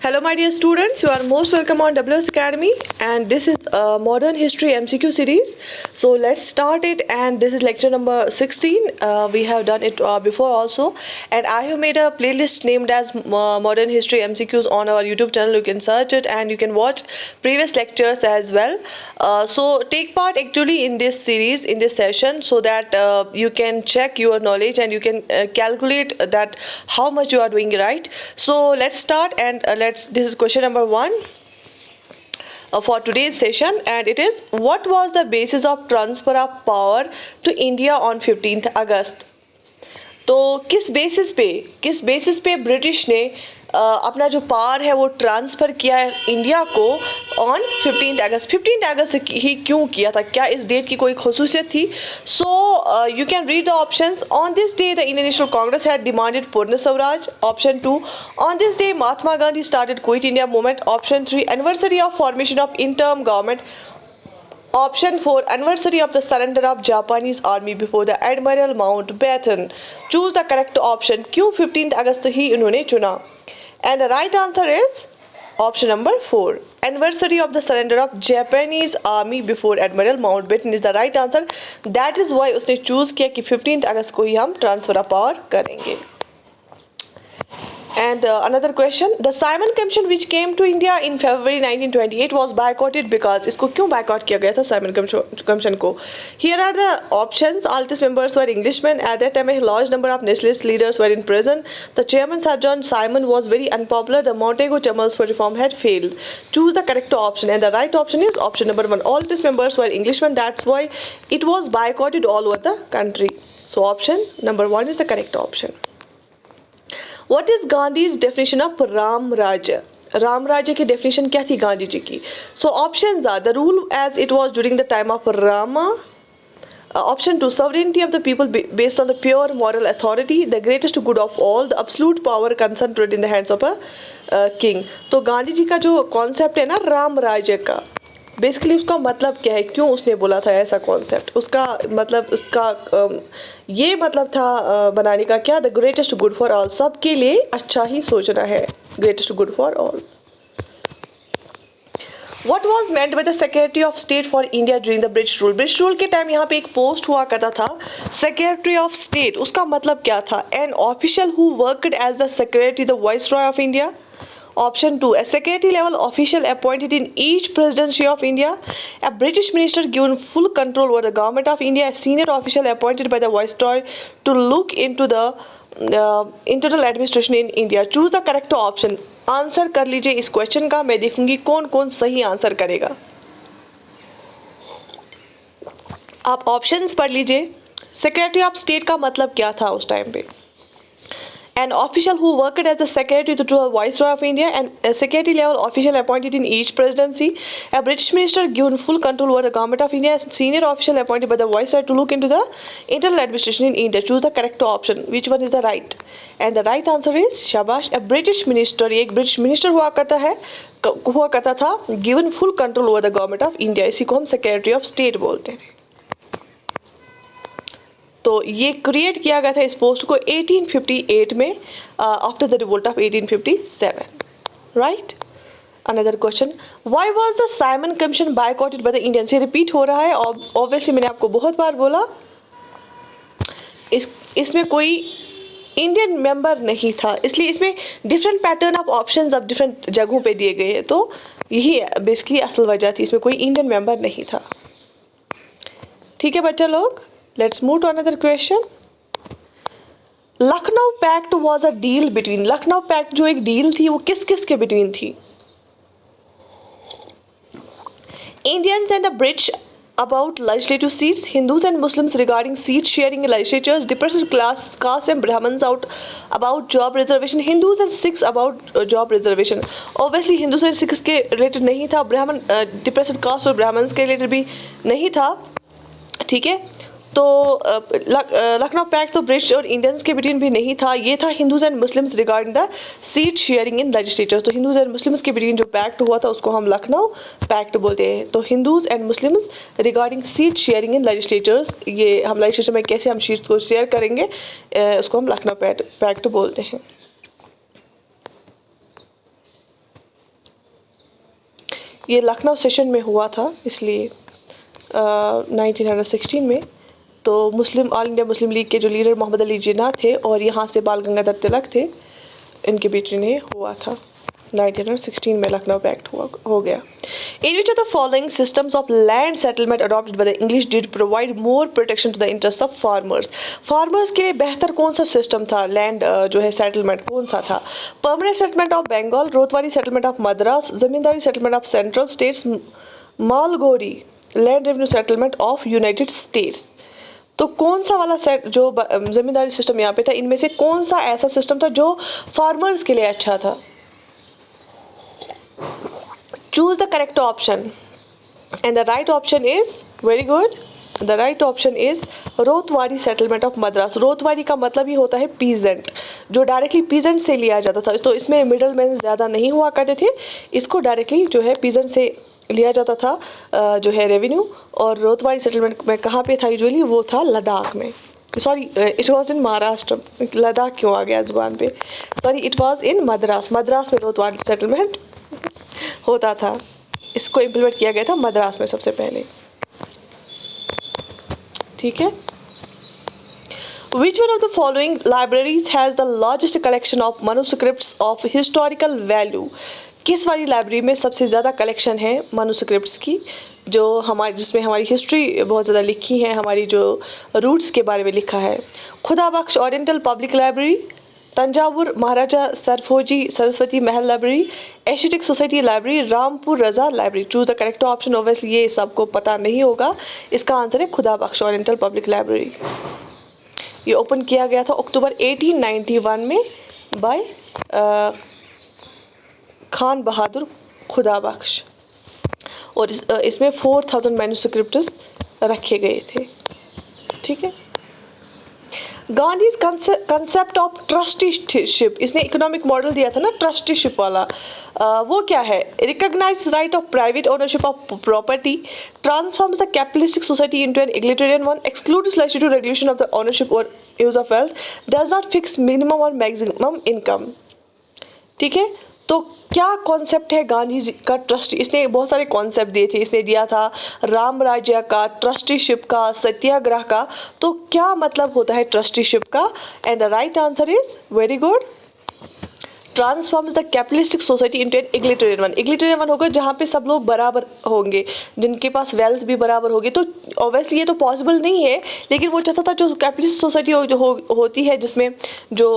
Hello, my dear students. You are most welcome on WS Academy, and this is a modern history MCQ series. So let's start it. And this is lecture number 16. We have done it before also, and I have made a playlist named as Modern History MCQs on our YouTube channel. You can search it and you can watch previous lectures as well. So take part actively in this series, in this session, so that you can check your knowledge and you can calculate that how much you are doing right. So let's start and this is question number 1 for today's session, and it is, what was the basis of transfer of power to India on 15th August? तो किस basis पे British ने अपना जो power है वो transfer किया है इंडिया को ऑन 15 अगस्त ही क्यों किया था? क्या इस डेट की कोई खसूसियत थी? So you can read the options. On this day the Indian National Congress had demanded Purna Swaraj. Option 2, on this day Mahatma Gandhi started quit India movement. Option 3, anniversary of formation of interim government. Option 4, anniversary of the surrender of Japanese army before the Admiral Mountbatten. Choose the correct option. क्यों 15 अगस्त ही इन्होंने चुना? And the right answer is option number 4. Anniversary of the surrender of Japanese army before Admiral Mountbatten is the right answer. That is why उसने choose किया कि 15 अगस्त को ही हम transfer of power करेंगे. And another question, the Simon Commission which came to India in February 1928 was boycotted because इसको क्यों boycott किया गया था Simon Commission को? Here are the options. All its members were Englishmen. At that time a large number of nationalist leaders were in prison. The chairman Sir John Simon was very unpopular. The Montego Channels for reform had failed. Choose the correct option, and the right option is option number 1. All its members were Englishmen. That's why it was boycotted all over the country. So option number 1 is the correct option. What is Gandhi's definition of Ram Rajya? Ram राज्य की definition क्या थी गांधी जी की? So options are the rule as it was during the time of Rama. Option 2, sovereignty of the people based on the pure moral authority, the greatest good of all, the absolute power concentrated in the hands of a king. तो गांधी जी का जो concept है ना राम राज्य का, basically उसका मतलब क्या है, क्यों उसने बोला था ऐसा कॉन्सेप्ट? उसका मतलब ये मतलब था बनाने का क्या, the greatest good for all, सबके लिए अच्छा ही सोचना है, greatest good for all. What was meant by the Secretary of State for India during the British rule? British rule के टाइम यहाँ पे एक पोस्ट हुआ करता था सेक्रेटरी ऑफ स्टेट. उसका मतलब क्या था? An official who worked as the secretary the viceroy of India. Option 2, a secretary level official appointed in each presidency of India. A British minister given full control over the government of India. A senior official appointed by the viceroy to look into the internal administration in India. Choose the correct option. Answer कर लीजिए इस question का. मैं देखूंगी कौन कौन सही answer करेगा. आप ऑप्शंस पढ़ लीजिए. सेक्रेटरी ऑफ स्टेट का मतलब क्या था उस टाइम पे? An official who worked as the secretary to the Viceroy of India, and a secretary level official appointed in each presidency. A British minister given full control over the government of India. A senior official appointed by the Viceroy to look into the internal administration in India. Choose the correct option. Which one is the right? And the right answer is शाबाश, a British minister. एक British minister हुआ करता था given full control over the government of India. इसी को हम secretary of state बोलते थे. तो ये क्रिएट किया गया था इस पोस्ट को 1858 में after the revolt of 1857. Right. Another question, why was the Simon commission बायकॉटेड by the Indians? ये रिपीट हो रहा है. ऑब्वियसली मैंने आपको बहुत बार बोला इसमें कोई इंडियन मेंबर नहीं था, इसलिए इसमें डिफरेंट पैटर्न ऑफ ऑप्शंस अब डिफरेंट जगहों पे दिए गए हैं. तो यही बेसिकली असल वजह थी, इसमें कोई इंडियन मेंबर नहीं था. ठीक है बच्चा लोग. Let's move to another question. Lucknow Pact was a deal between. Lucknow Pact जो एक डील थी वो किस किस के बिटवीन थी? Indians and the British about legislative seats, Hindus and Muslims regarding seat sharing in legislatures, depressed class, caste and Brahmins out about job reservation, Hindus and Sikhs about job reservation. Obviously Hindus and Sikhs के related नहीं था, ब्राह्मण depressed cast और Brahmins के related भी नहीं था. ठीक है. तो लखनऊ पैक्ट तो ब्रिटिश और इंडियंस के बिटवीन भी नहीं था. ये था Hindus and Muslims regarding the seat sharing in legislatures. तो हिंदूज एंड मुस्लिम्स के बिटवीन जो पैक्ट हुआ था उसको हम लखनऊ पैक्ट बोलते हैं. तो Hindus and Muslims regarding seat sharing in legislatures, ये हम लेजिस्लेचर में कैसे हम सीट को शेयर करेंगे उसको हम लखनऊ पैक्ट बोलते हैं. ये लखनऊ सेशन में हुआ था, इसलिए 1916 में। तो मुस्लिम ऑल इंडिया मुस्लिम लीग के जो लीडर मोहम्मद अली जिन्ना थे और यहाँ से बाल गंगाधर तिलक थे, इनके बीच में हुआ था। 1916 में लखनऊ पैक्ट हो गया। In which of the following systems of land settlement adopted by the English did provide more protection to the interest of farmers. Farmers के लिए बेहतर कौन सा सिस्टम था, लैंड जो है सेटलमेंट कौन सा था? Permanent settlement of Bengal, Ryotwari settlement of Madras, zamindari settlement of central states, मालगोरी land revenue settlement of United States. तो कौन सा वाला सेट जो जमींदारी सिस्टम यहाँ पे था, इनमें से कौन सा ऐसा सिस्टम था जो फार्मर्स के लिए अच्छा था? Choose the correct option, and the right option is very good. The right option is Ryotwari settlement of Madras. Ryotwari का मतलब ही होता है पीजेंट, जो डायरेक्टली पीजेंट से लिया जाता था। तो इसमें मिडल मैन ज़्यादा नहीं हुआ करते थे, इसको डायरेक्टली जो है पीजेंट से लिया जाता था जो है रेवेन्यू। और रोतवारी सेटलमेंट में कहाँ पे था यूजुअली, वो था लद्दाख में। Sorry, it was in Maharashtra. Ladakh क्यों आ गया ज़ुबान पे, sorry, it was in Madras. Madras में रोतवारी सेटलमेंट होता था। इसको इम्प्लीमेंट किया गया था मद्रास में सबसे पहले, ठीक है। Which one of the following libraries has the largest collection of manuscripts of historical value? किस वाली लाइब्रेरी में सबसे ज़्यादा कलेक्शन है manuscripts की, जो हमारी जिसमें हमारी हिस्ट्री बहुत ज़्यादा लिखी है, हमारी जो रूट्स के बारे में लिखा है? खुदा बख्श oriental public library, Thanjavur Maharaja Serfoji Saraswati Mahal library, Asiatic society library, Rampur Raza library. Choose the correct option. Obviously ये सबको पता नहीं होगा, इसका आंसर है खुदा बख्श ओरिएंटल पब्लिक लाइब्रेरी। ये ओपन किया गया था अक्टूबर 1891 में बाय खान बहादुर खुदा बख्श, और इसमें 4000 मैन्युस्क्रिप्ट्स रखे गए थे, ठीक है। गांधी कंसेप्ट ऑफ ट्रस्टीशिप, इसने इकोनॉमिक मॉडल दिया था ना ट्रस्टीशिप वाला, वो क्या है? Recognize right of private ownership of property, transforms the capitalistic society into an egalitarian one, exclude slash to regulation of the ownership और use of wealth, does not fix minimum और maximum income, ठीक है। तो क्या concept है गांधी जी का trustee? इसने बहुत सारे कॉन्सेप्ट दिए थे, इसने दिया था राम राज्य का, ट्रस्टीशिप का, सत्याग्रह का। तो क्या मतलब होता है ट्रस्टीशिप का? And the right answer is very good, transforms the capitalistic society into an egalitarian one. Egalitarian one होगा जहाँ पे सब लोग बराबर होंगे, जिनके पास वेल्थ भी बराबर होगी। तो ऑब्वियसली ये तो पॉसिबल नहीं है, लेकिन वो चाहता था जो कैपिटलिस्ट सोसाइटी होती है, जिसमें जो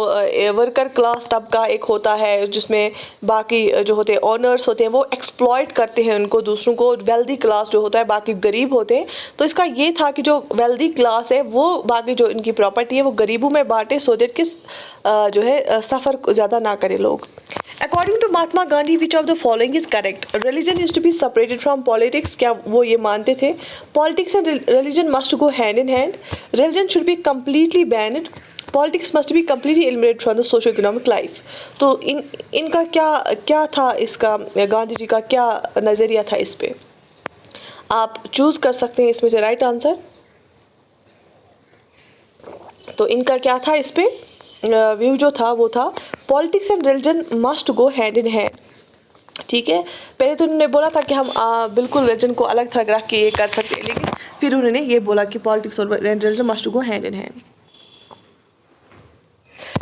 वर्कर क्लास तबका एक होता है, जिसमें बाकी जो होते हैं ऑनर्स होते हैं वो एक्सप्लॉइट करते हैं उनको, दूसरों को। वेल्दी क्लास जो होता है, बाकी गरीब होते हैं। तो इसका ये था कि जो वेल्दी क्लास है वो बाकी जो इनकी प्रॉपर्टी है वो गरीबों में बांटे, सो दैट कि जो है सफ़र ज़्यादा ना करे लोग। According to Mahatma Gandhi, which of the following is correct? Religion is to be separated from politics. क्या वो ये मानते थे? Politics and religion must go hand in hand. Religion should be completely banned. Politics must be completely eliminated from the socio-economic life. तो इनका क्या था, इसका गांधी जी का क्या नज़रिया था इस पे? आप चूज़ कर सकते हैं इसमें से राइट आंसर। तो इनका क्या था इस पे व्यू जो था, वो था politics and religion must go hand in hand, ठीक है। पहले तो उन्होंने बोला था कि हम बिल्कुल रिलीजन को अलग थलग रख के ये कर सकते हैं, लेकिन फिर उन्होंने ये बोला कि पॉलिटिक्स और religion must go hand in hand,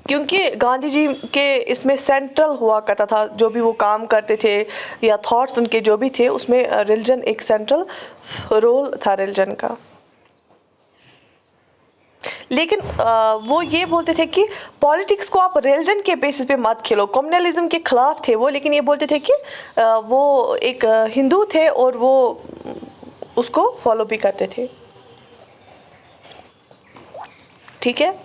क्योंकि गांधी जी के इसमें सेंट्रल हुआ करता था, जो भी वो काम करते थे या थॉट्स उनके जो भी थे, उसमें रिलीजन एक सेंट्रल रोल था रिलीजन का। लेकिन वो ये बोलते थे कि पॉलिटिक्स को आप रिलीजन के बेसिस पे मत खेलो। कम्युनलिज्म के खिलाफ थे वो, लेकिन ये बोलते थे कि वो एक हिंदू थे और वो उसको फॉलो भी करते थे, ठीक है।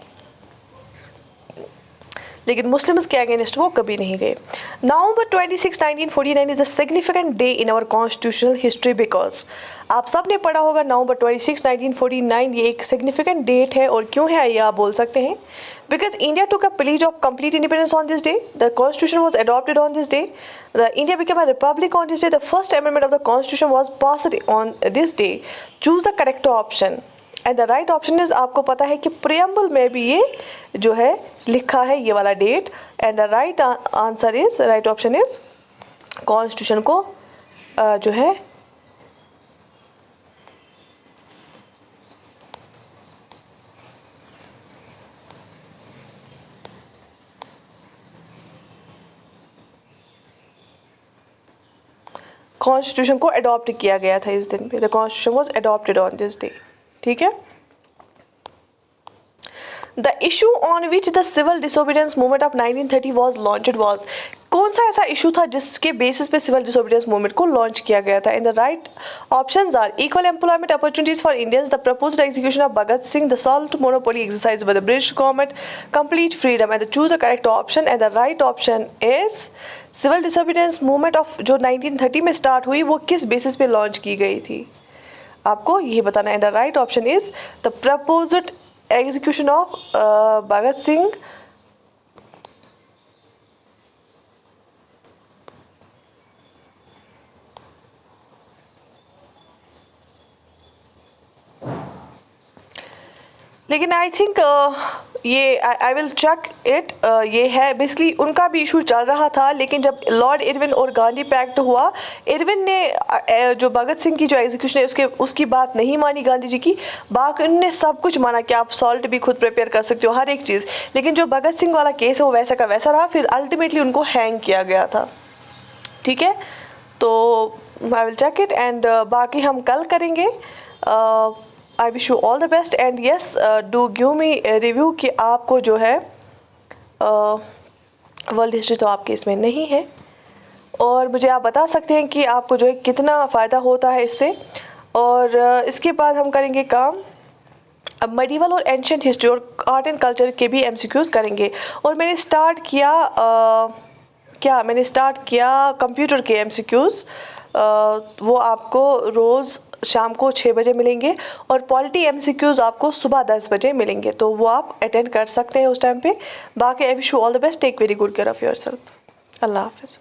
लेकिन मुस्लिम्स के अगेंस्ट वो कभी नहीं गए। November 26, 1949 is a significant day in our constitutional history because, आप सब ने पढ़ा होगा नवंबर 26, 1949 ये एक सिग्निफिकेंट डेट है। और क्यों है ये आप बोल सकते हैं? Because India took a pledge of complete independence on this day, the constitution was adopted on this day, the India became a republic on this day, the first amendment of the constitution was passed on this day. Choose the correct option and the right option is, आपको पता है कि preamble में भी ये जो है लिखा है ये वाला date, and the right answer is, right option is constitution को जो है कॉन्स्टिट्यूशन को अडॉप्ट किया गया था इस दिन पे। The constitution was adopted on this day. ठीक है। The issue on which the civil disobedience movement of 1930 was launched was, कौन सा ऐसा इशू था जिसके बेसिस पे सिविल डिसोबीडियंस मूवमेंट को लॉन्च किया गया था? In the right options are equal employment opportunities for Indians, the proposed execution of Bhagat Singh, the salt monopoly exercise by the British government, complete freedom, and choose a correct option. And the right option is civil disobedience movement of जो 1930 में start हुई वो किस basis पे launch की गई थी, आपको ये बताना है। The right option is the proposed execution of Bhagat Singh लेकिन आई थिंक ये आई विल चेक इट, ये है बेसिकली उनका भी इशू चल रहा था, लेकिन जब लॉर्ड इरविन और गांधी पैक्ट हुआ, इरविन ने जो भगत सिंह की जो एग्जीक्यूशन है उसकी बात नहीं मानी गांधी जी की, बाकी उनने सब कुछ माना कि आप सॉल्ट भी खुद प्रिपेयर कर सकते हो, हर एक चीज़। लेकिन जो भगत सिंह वाला केस है वो वैसा का वैसा रहा, फिर अल्टीमेटली उनको हैंग किया गया था। ठीक है, तो I will check it and बाकी हम कल करेंगे। I wish you all the best and yes do give me review कि आपको जो है वर्ल्ड हिस्ट्री तो आपके इसमें नहीं है, और मुझे आप बता सकते हैं कि आपको जो है कितना फ़ायदा होता है इससे। और इसके बाद हम करेंगे काम, अब मेडिवल और एंशिएंट हिस्ट्री और आर्ट एंड कल्चर के भी MCQs करेंगे। और मैंने स्टार्ट किया कंप्यूटर के MCQs, वो आपको रोज़ शाम को 6 बजे मिलेंगे, और पॉलिटी MCQs आपको सुबह 10 बजे मिलेंगे, तो वो आप अटेंड कर सकते हैं उस टाइम पे। बाकी I wish you all the best, take very good care of yourself. अल्लाह हाफ़िज़।